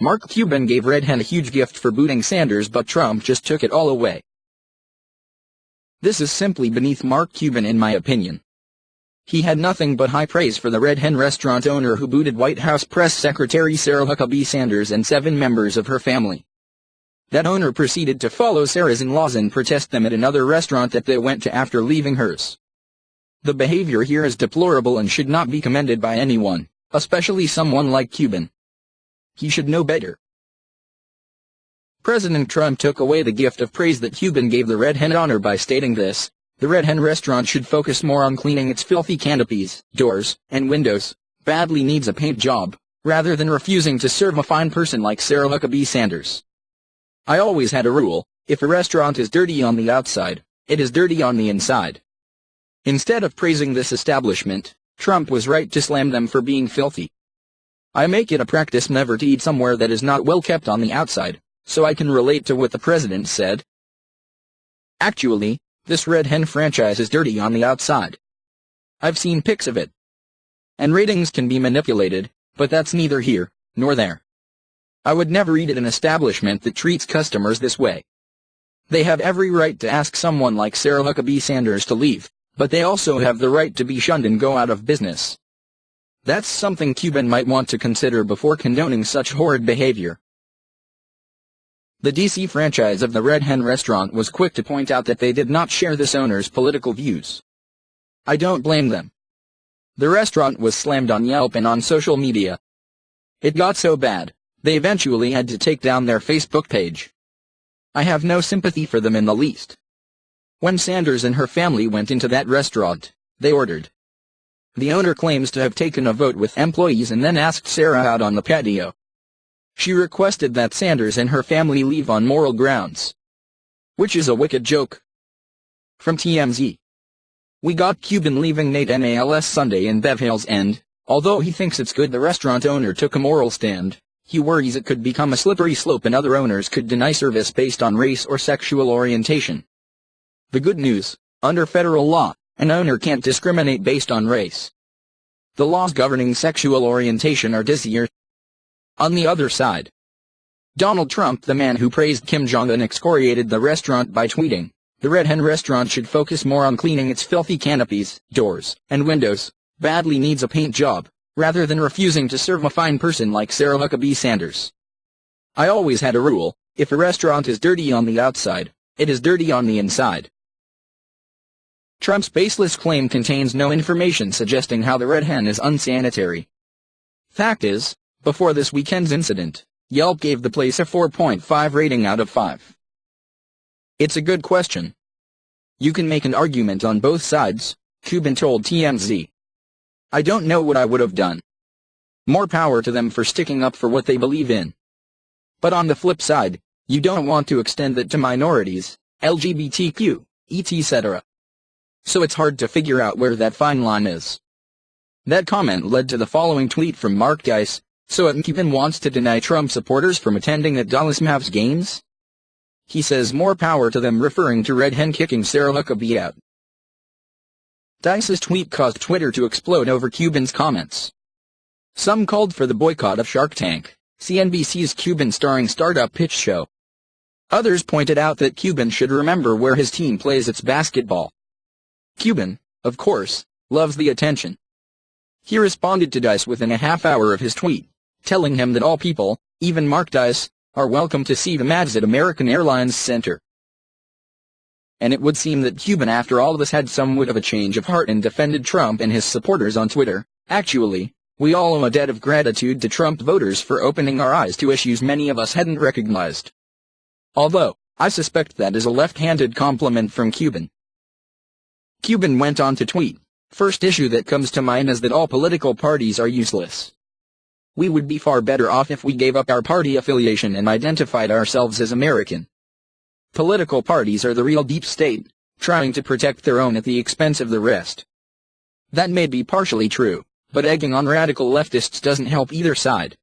Mark Cuban gave Red Hen a huge gift for booting Sanders, but Trump just took it all away. This is simply beneath Mark Cuban in my opinion. He had nothing but high praise for the Red Hen restaurant owner who booted White House Press Secretary Sarah Huckabee Sanders and 7 members of her family. That owner proceeded to follow Sarah's in-laws and protest them at another restaurant that they went to after leaving hers. The behavior here is deplorable and should not be commended by anyone, especially someone like Cuban. He should know better. President Trump took away the gift of praise that Cuban gave the Red Hen honor by stating this: "The Red Hen restaurant should focus more on cleaning its filthy canopies, doors, and windows, badly needs a paint job, rather than refusing to serve a fine person like Sarah Huckabee Sanders." I always had a rule: if a restaurant is dirty on the outside, it is dirty on the inside. Instead of praising this establishment, Trump was right to slam them for being filthy. I make it a practice never to eat somewhere that is not well kept on the outside, so I can relate to what the president said. Actually, this Red Hen franchise is dirty on the outside. I've seen pics of it. And ratings can be manipulated, but that's neither here nor there. I would never eat at an establishment that treats customers this way. They have every right to ask someone like Sarah Huckabee Sanders to leave, but they also have the right to be shunned and go out of business. That's something Cuban might want to consider before condoning such horrid behavior. The DC franchise of the Red Hen restaurant was quick to point out that they did not share this owner's political views. I don't blame them. The restaurant was slammed on Yelp and on social media. It got so bad, they eventually had to take down their Facebook page. I have no sympathy for them in the least. When Sanders and her family went into that restaurant, they ordered. The owner claims to have taken a vote with employees and then asked Sarah out on the patio. She requested that Sanders and her family leave on moral grounds. Which is a wicked joke. From TMZ. We got Cuban leaving Nate NALS Sunday in Bev Hills and, although he thinks it's good the restaurant owner took a moral stand, he worries it could become a slippery slope and other owners could deny service based on race or sexual orientation. The good news: under federal law, an owner can't discriminate based on race. The laws governing sexual orientation are dicier. On the other side, Donald Trump, the man who praised Kim Jong-un, excoriated the restaurant by tweeting, "The Red Hen restaurant should focus more on cleaning its filthy canopies, doors, and windows, badly needs a paint job, rather than refusing to serve a fine person like Sarah Huckabee Sanders." I always had a rule: if a restaurant is dirty on the outside, it is dirty on the inside. Trump's baseless claim contains no information suggesting how the Red Hen is unsanitary. Fact is, before this weekend's incident, Yelp gave the place a 4.5 rating out of 5. It's a good question. You can make an argument on both sides, Cuban told TMZ. I don't know what I would have done. More power to them for sticking up for what they believe in. But on the flip side, you don't want to extend that to minorities, LGBTQ, etc. So it's hard to figure out where that fine line is. That comment led to the following tweet from Mark Dice: "So Cuban wants to deny Trump supporters from attending at Dallas Mavs games? He says more power to them," referring to Red Hen kicking Sarah Huckabee out. Dice's tweet caused Twitter to explode over Cuban's comments. Some called for the boycott of Shark Tank, CNBC's Cuban-starring startup pitch show. Others pointed out that Cuban should remember where his team plays its basketball. Cuban, of course, loves the attention. He responded to Dice within a half hour of his tweet, telling him that all people, even Mark Dice, are welcome to see the Mavs at American Airlines Center. And it would seem that Cuban after all this had somewhat of a change of heart and defended Trump and his supporters on Twitter. Actually, we all owe a debt of gratitude to Trump voters for opening our eyes to issues many of us hadn't recognized. Although, I suspect that is a left-handed compliment from Cuban. Cuban went on to tweet, "First issue that comes to mind is that all political parties are useless. We would be far better off if we gave up our party affiliation and identified ourselves as American. Political parties are the real deep state, trying to protect their own at the expense of the rest." That may be partially true, but egging on radical leftists doesn't help either side.